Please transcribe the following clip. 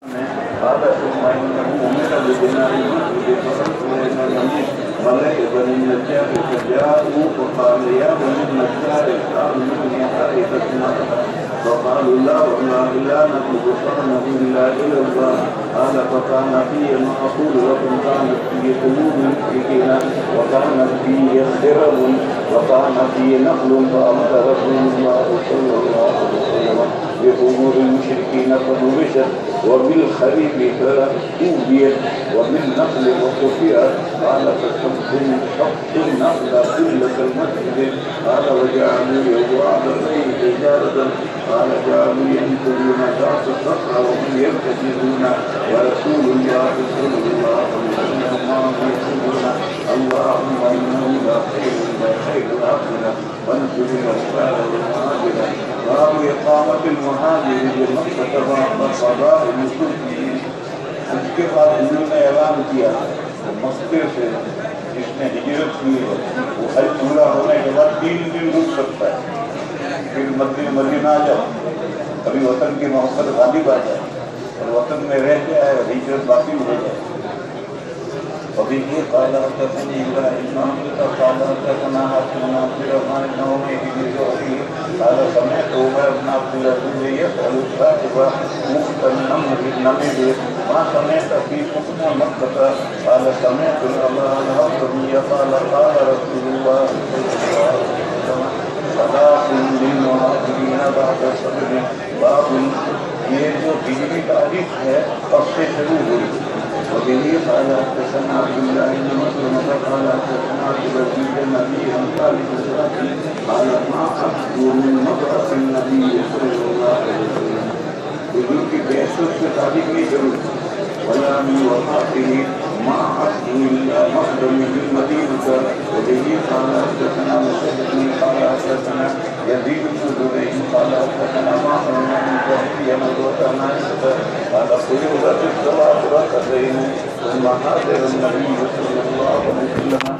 قال ثم انه امر ببناء المسجد فقلت الى النبي ملك بني النجار فجاءوا وقال يا بني النجار قالوا مني حائفتنا فقالوا لا والله لا نطلب صنمه الا الى الله قال فكان في ما اقول لكم كانت في قلوب المشركين وكانت في خرب وكان في نخل فامر رسول الله صلى الله عليه وسلم بقبور المشركين فنبشت وبالخريف فأوذيت وبالنخل وقطعت قال فشق النخل قبلة المسجد قال وجعلوا يوعد الليل حجارة قال جعلوا ينقلون ذات الصخر وهم يرتكزون ورسول الله صلى الله عليه وسلم يقولون اللهم انه لا خير الاخره وانزل الاسباب والمهاجره باب اقامه المهاجر بمكه وقضاء المسلمين. اس کے بعد انہوں نے اعلان کیا مکے سے جس نے ہجرت کی ہے وہ حج پورا ہونے کے بعد 3 دن رک سکتا ہے، پھر مدینہ آ جائے، کبھی وطن کی محبت غالب آ جائے اور وطن میں رہ جائے اور ہجرت باقی ہو جائے. ابھی یہ قال حدثني ابراهيم قال حدثنا حاتم بن رمان نومي قال سمعت عمر بن عبد العزيز يسأل الكاتب مختنا بالنمر ما سمعت في حكم مكة قال سمعت الأبا الهضمي قال قال رسول الله صلى الله عليه وسلم صلاة للمهاجرين بعد الصبر. باب یہ جو ہجری تاریخ ہے اب سے شروع ہوئی. وبه قال حدثنا عبد الله بن مسلمة قال حدثنا عبد العزيز النبي عن خالد الزاكي قال ما أخذوا من مبعث النبي صلى الله عليه وسلم حضور کی بعثت سے تاریخ نہیں ضرور ولا من وفاته ما أخذوا إلا مقدم بالمدينة. وبه قال حدثنا مسدد قال حدثنا يزيد بن زريع قال حدثنا معمر بن زهير قال فرضت الصلاة ركعتين ثم حضر النبي صلى الله عليه وسلم